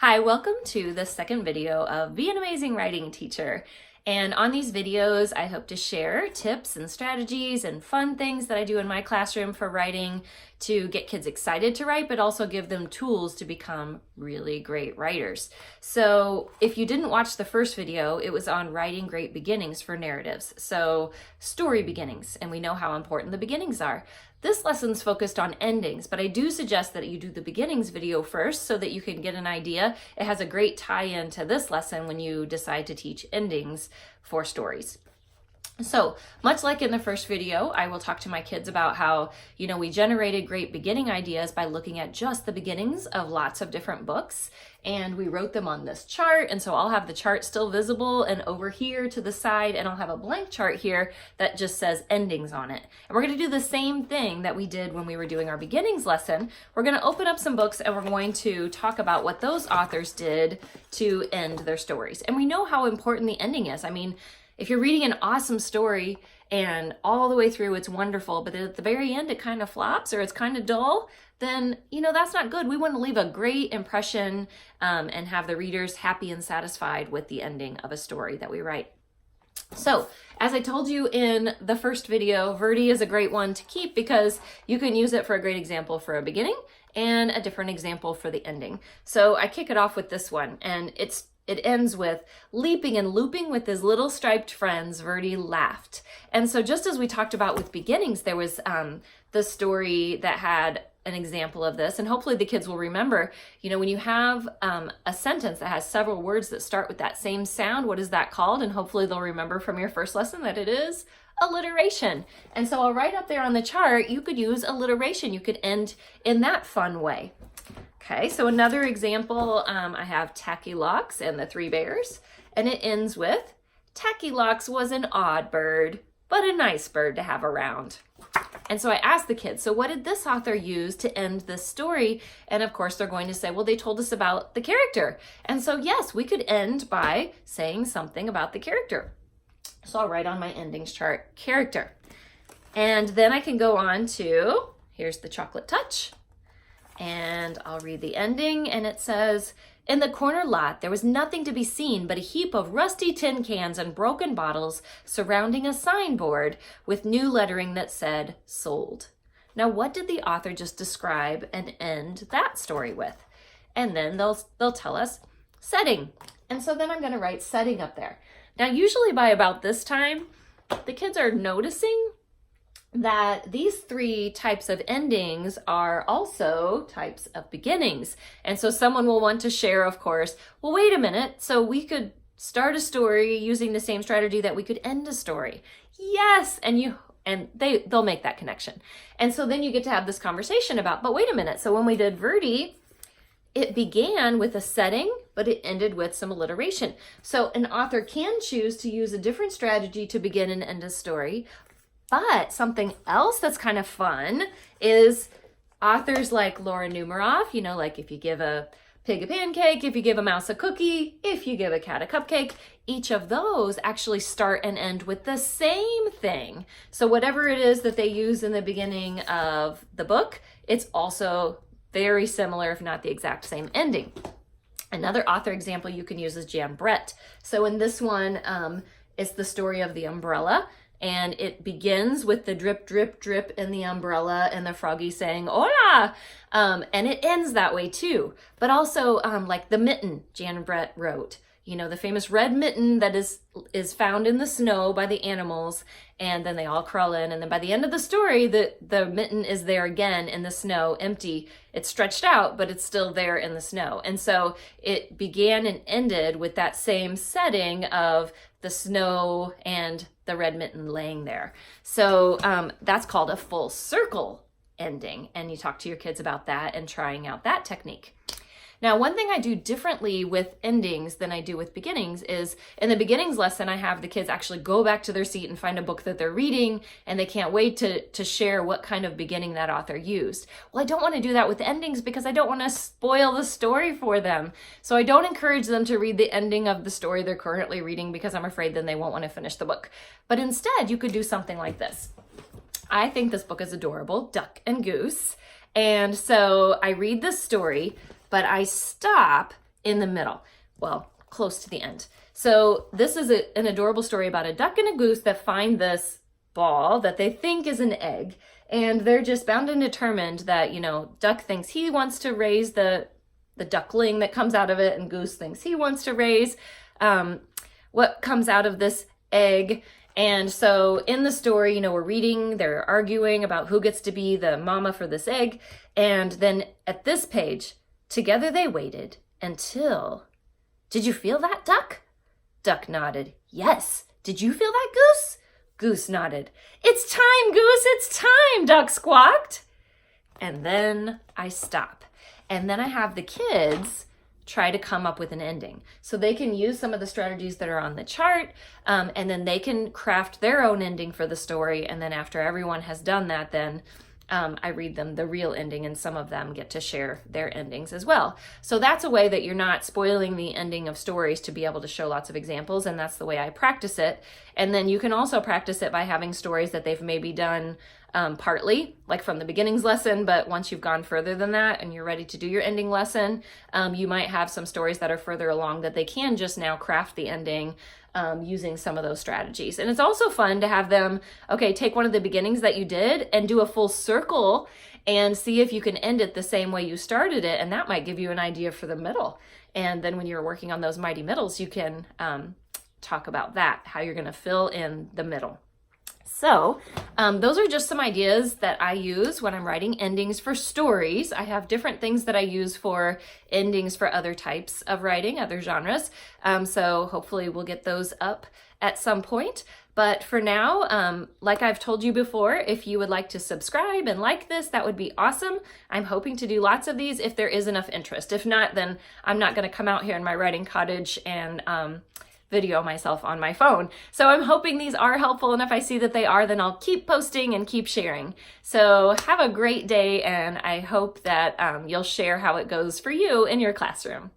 Hi, welcome to the second video of Be an Amazing Writing Teacher. And on these videos, I hope to share tips and strategies and fun things that I do in my classroom for writing to get kids excited to write, but also give them tools to become really great writers. So if you didn't watch the first video, it was on writing great beginnings for narratives. So story beginnings, and we know how important the beginnings are. This lesson's focused on endings, but I do suggest that you do the beginnings video first so that you can get an idea. It has a great tie-in to this lesson when you decide to teach endings for stories. So much like in the first video, I will talk to my kids about how, we generated great beginning ideas by looking at just the beginnings of lots of different books. And we wrote them on this chart. And so I'll have the chart still visible and over here to the side, and I'll have a blank chart here that just says endings on it. And we're going to do the same thing that we did when we were doing our beginnings lesson. We're going to open up some books and we're going to talk about what those authors did to end their stories. And we know how important the ending is. If you're reading an awesome story and all the way through it's wonderful, but at the very end it kind of flops or it's kind of dull, then, that's not good. We want to leave a great impression and have the readers happy and satisfied with the ending of a story that we write. So, as I told you in the first video, Verdi is a great one to keep because you can use it for a great example for a beginning and a different example for the ending. So I kick it off with this one, and it ends with, leaping and looping with his little striped friends, Verdi laughed. And so just as we talked about with beginnings, there was the story that had an example of this, and hopefully the kids will remember, when you have a sentence that has several words that start with that same sound, what is that called? And hopefully they'll remember from your first lesson that it is alliteration. And so I'll write up there on the chart, you could use alliteration. You could end in that fun way. Okay, so another example, I have Tacky Locks and the Three Bears, and it ends with, Tacky Locks was an odd bird, but a nice bird to have around. And so I asked the kids, so what did this author use to end this story? And of course, they're going to say, well, they told us about the character. And so yes, we could end by saying something about the character. So I'll write on my endings chart, character. And then I can go on to, here's the chocolate touch. And I'll read the ending, and it says, in the corner lot, there was nothing to be seen but a heap of rusty tin cans and broken bottles surrounding a signboard with new lettering that said, sold. Now, what did the author just describe and end that story with? And then they'll tell us, setting. And so then I'm going to write setting up there. Now, usually by about this time, the kids are noticing that these three types of endings are also types of beginnings. And so someone will want to share, of course, well, wait a minute, so we could start a story using the same strategy that we could end a story. Yes, and they'll make that connection. And so then you get to have this conversation about, but wait a minute, so when we did Verdi, it began with a setting, but it ended with some alliteration. So an author can choose to use a different strategy to begin and end a story. But something else that's kind of fun is authors like Laura Numeroff, like if you give a pig a pancake, if you give a mouse a cookie, if you give a cat a cupcake, each of those actually start and end with the same thing. So whatever it is that they use in the beginning of the book, it's also very similar, if not the exact same ending. Another author example you can use is Jan Brett. So in this one, it's the story of the umbrella. And it begins with the drip, drip, drip in the umbrella and the froggy saying, hola! And it ends that way too. But also like the mitten Jan Brett wrote, the famous red mitten that is found in the snow by the animals. And then they all crawl in. And then by the end of the story, the mitten is there again in the snow, empty. It's stretched out, but it's still there in the snow. And so it began and ended with that same setting of the snow and the red mitten laying there. So that's called a full circle ending. And you talk to your kids about that and trying out that technique. Now, one thing I do differently with endings than I do with beginnings is in the beginnings lesson, I have the kids actually go back to their seat and find a book that they're reading, and they can't wait to share what kind of beginning that author used. Well, I don't want to do that with endings because I don't want to spoil the story for them. So I don't encourage them to read the ending of the story they're currently reading because I'm afraid then they won't want to finish the book. But instead, you could do something like this. I think this book is adorable, Duck and Goose. And so I read this story, but I stop in the middle. Well, close to the end. So this is an adorable story about a duck and a goose that find this ball that they think is an egg. And they're just bound and determined that, duck thinks he wants to raise the duckling that comes out of it, and goose thinks he wants to raise what comes out of this egg. And so in the story, we're reading, they're arguing about who gets to be the mama for this egg. And then at this page, together they waited until... Did you feel that, duck? Duck nodded. Yes. Did you feel that, goose? Goose nodded. It's time, goose, it's time, duck squawked. And then I stop. And then I have the kids try to come up with an ending. So they can use some of the strategies that are on the chart, and then they can craft their own ending for the story. And then after everyone has done that, then I read them the real ending, and some of them get to share their endings as well. So that's a way that you're not spoiling the ending of stories to be able to show lots of examples, and that's the way I practice it. And then you can also practice it by having stories that they've maybe done partly, like from the beginnings lesson, but once you've gone further than that and you're ready to do your ending lesson, you might have some stories that are further along that they can just now craft the ending using some of those strategies. And it's also fun to have them, take one of the beginnings that you did and do a full circle and see if you can end it the same way you started it. And that might give you an idea for the middle. And then when you're working on those mighty middles, you can talk about that, how you're going to fill in the middle. So those are just some ideas that I use when I'm writing endings for stories. I have different things that I use for endings for other types of writing, other genres. So hopefully we'll get those up at some point. But for now, like I've told you before, if you would like to subscribe and like this, that would be awesome. I'm hoping to do lots of these if there is enough interest. If not, then I'm not going to come out here in my writing cottage and video myself on my phone. So I'm hoping these are helpful, and if I see that they are, then I'll keep posting and keep sharing. So have a great day, and I hope that you'll share how it goes for you in your classroom.